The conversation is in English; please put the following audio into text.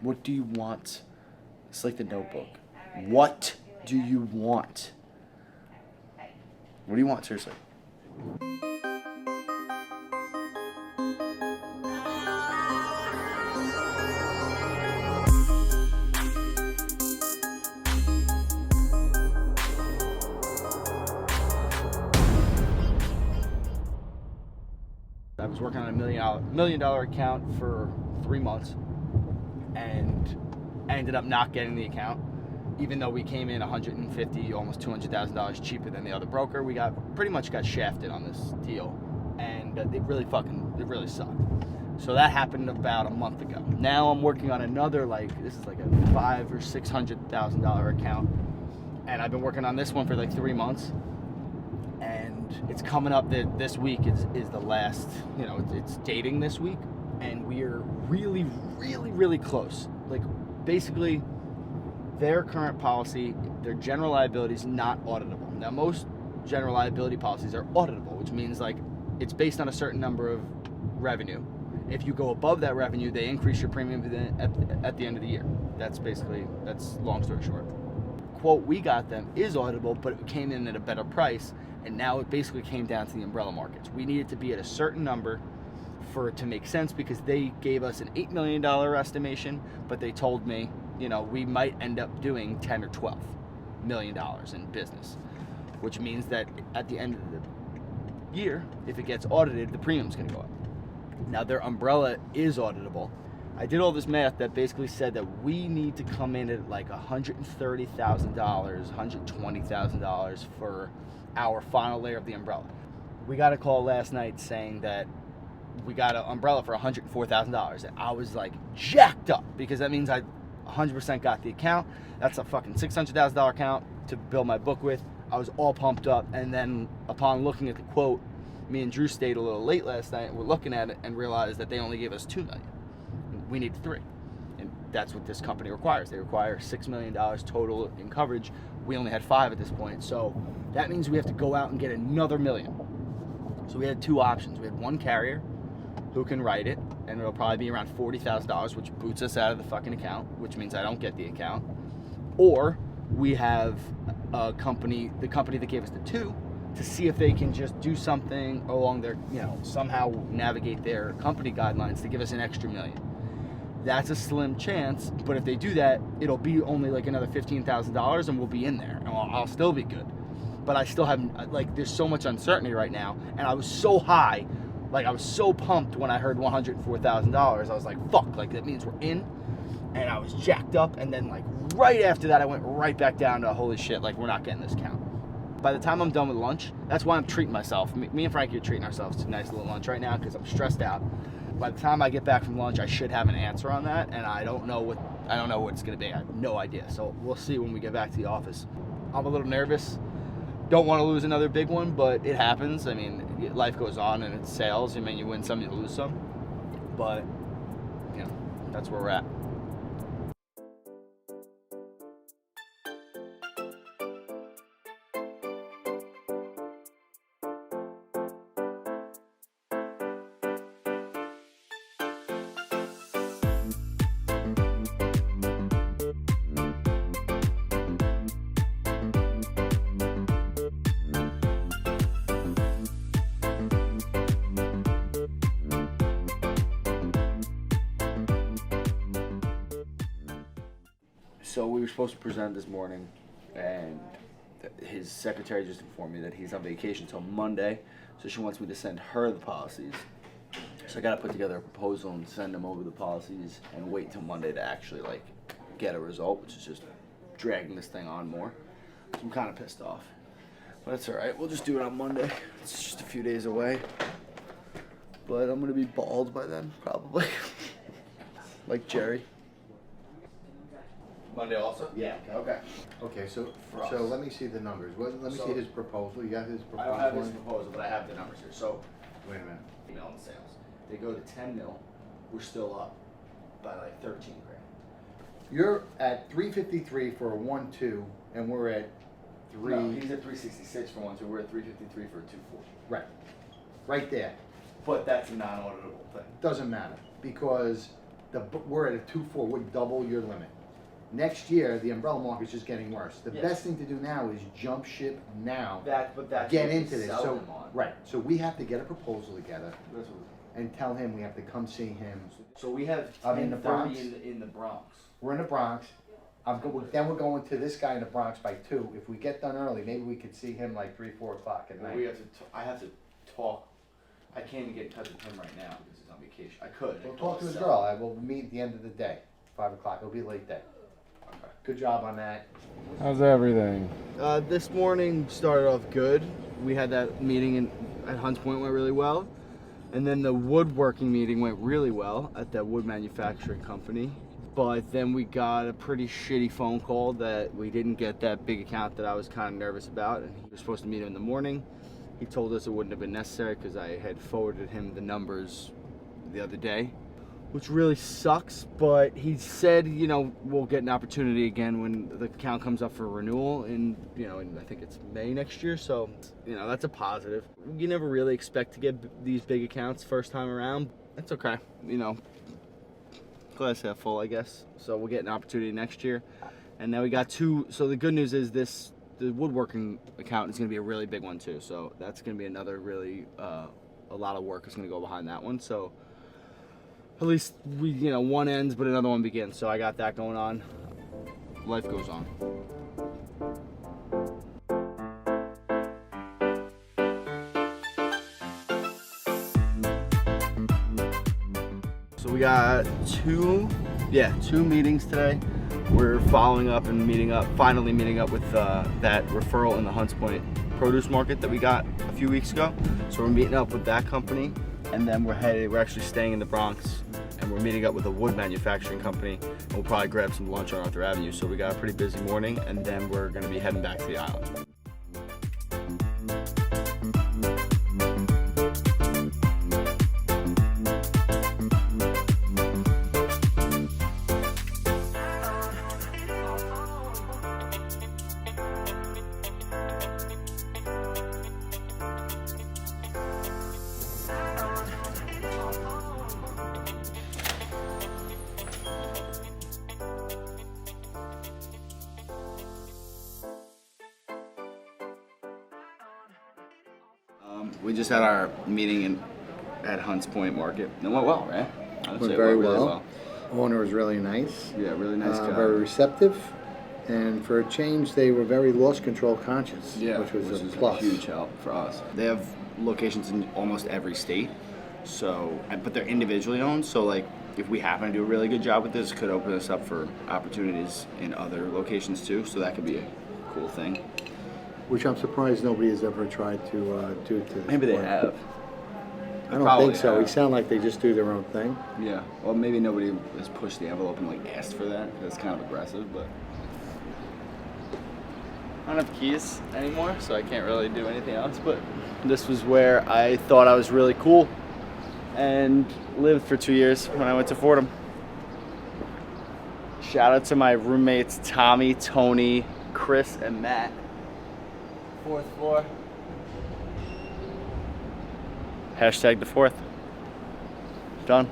What do you want? It's like the Notebook. What do you want? What do you want, seriously? I was working on a million dollar account for 3 months, and I ended up not getting the account, even though we came in $150, almost $200,000 cheaper than the other broker. We pretty much got shafted on this deal, and it really sucked. So that happened about a month ago. Now I'm working on another, this is like a $500,000 or $600,000 account, and I've been working on this one for like 3 months. And it's coming up that this week is the last, it's dating this week, and we're really, really, really close. Like, basically, their current policy, their general liability is not auditable. Now, most general liability policies are auditable, which means, it's based on a certain number of revenue. If you go above that revenue, they increase your premium at the end of the year. That's long story short. Quote we got them is auditable, but it came in at a better price, and now it basically came down to the umbrella markets. We needed to be at a certain number for it to make sense, because they gave us an $8 million estimation, but they told me, we might end up doing $10 or $12 million in business, which means that at the end of the year, if it gets audited, the premium's going to go up. Now, their umbrella is auditable. I did all this math that basically said that we need to come in at like $130,000, $120,000 for our final layer of the umbrella. We got a call last night saying that we got an umbrella for $104,000, and I was like jacked up, because that means I 100% got the account. That's a fucking $600,000 account to build my book with. I was all pumped up, and then upon looking at the quote, me and Drew stayed a little late last night. We're looking at it and realized that they only gave us $2 million. We need $3 million, and that's what this company requires. They require $6 million total in coverage. We only had $5 million at this point, so that means we have to go out and get another $1 million. So we had two options. We had one carrier who can write it, and it'll probably be around $40,000, which boots us out of the fucking account, which means I don't get the account. Or we have the company that gave us the $2 million, to see if they can just do something along their, somehow navigate their company guidelines to give us an extra $1 million. That's a slim chance, but if they do that, it'll be only like another $15,000, and we'll be in there, and I'll still be good. But I still have, there's so much uncertainty right now, and I was so high, I was so pumped when I heard $104,000. I was like, fuck, that means we're in, and I was jacked up, and then right after that, I went right back down to, holy shit, we're not getting this count. By the time I'm done with lunch, that's why I'm treating myself. Me and Frankie are treating ourselves to a nice little lunch right now, because I'm stressed out. By the time I get back from lunch, I should have an answer on that, and I don't know what it's going to be. I have no idea. So we'll see when we get back to the office. I'm a little nervous. Don't want to lose another big one, but it happens. I mean, life goes on, and it's sales. You win some, you lose some. But, that's where we're at. So we were supposed to present this morning, and his secretary just informed me that he's on vacation till Monday, so she wants me to send her the policies. So I got to put together a proposal and send them over the policies and wait till Monday to actually get a result, which is just dragging this thing on more. So I'm kind of pissed off, but that's all right. We'll just do it on Monday. It's just a few days away, but I'm gonna be bald by then probably, like Jerry. Monday also? Yeah. Okay. Okay, so let me see the numbers. Let me see his proposal. You got his proposal? I don't have his proposal, but I have the numbers here. So, wait a minute. Email and sales. They go to 10 mil. We're still up by 13 grand. You're at 353 for a 1-2, and we're at 3. No, he's at 366 for 1-2. We're at 353 for a 2-4. Right. Right there. But that's a non-auditable thing. Doesn't matter, because we're at a 2.4, we're double your limit. Next year, the umbrella market's just getting worse. The Yes. best thing to do now is jump ship now. That's get what we into this. sell So them on. right, so we have to get a proposal together That's what- and tell him we have to come see him. So we have I'm in the 10:30 Bronx. in the Bronx. We're in the Bronx. Then we're going to this guy in the Bronx by 2. If we get done early, maybe we could see him like 3, 4 o'clock at night. We have to. I have to talk. I can't even get in touch with him right now because he's on vacation. I could. We'll talk to his girl. I will meet at the end of the day, 5 o'clock. It'll be a late day. Okay. Good job on that. How's everything? This morning started off good. We had that meeting at Hunts Point, went really well. And then the woodworking meeting went really well at that wood manufacturing company. But then we got a pretty shitty phone call that we didn't get that big account that I was kind of nervous about. And he was supposed to meet him in the morning. He told us it wouldn't have been necessary because I had forwarded him the numbers the other day, which really sucks. But he said, you know, we'll get an opportunity again when the account comes up for renewal in, you know, in I think it's May next year. So, you know, that's a positive. You never really expect to get these big accounts first time around. That's okay. You know, glass half full, I guess. So we'll get an opportunity next year. And now we got 2. So the good news is the woodworking account is going to be a really big one too. So that's going to be another really, a lot of work is going to go behind that one. So at least we, you know, one ends, but another one begins. So I got that going on. Life goes on. So we got 2 meetings today. We're following up and finally meeting up with that referral in the Hunts Point produce market that we got a few weeks ago. So we're meeting up with that company, and then we're actually staying in the Bronx, and we're meeting up with a wood manufacturing company. And we'll probably grab some lunch on Arthur Avenue. So we got a pretty busy morning, and then we're gonna be heading back to the island. We just had our meeting at Hunts Point Market. It went well, right? I would Went say it very went really well. Owner was really nice. Yeah, really nice guy. Very receptive. And for a change, they were very loss control conscious, Yeah, which was a is plus. a huge help for us. They have locations in almost every state, so but they're individually owned. So like, if we happen to do a really good job with this, it could open us up for opportunities in other locations too. So that could be a cool thing. Which I'm surprised nobody has ever tried to do to this Maybe they point. have. I don't Probably think so. have. They sound like they just do their own thing. Yeah. Well, maybe nobody has pushed the envelope and like asked for that. That's kind of aggressive, but I don't have keys anymore, so I can't really do anything else. But this was where I thought I was really cool and lived for 2 years when I went to Fordham. Shout out to my roommates Tommy, Tony, Chris, and Matt. 4th floor. Hashtag the 4th. Done.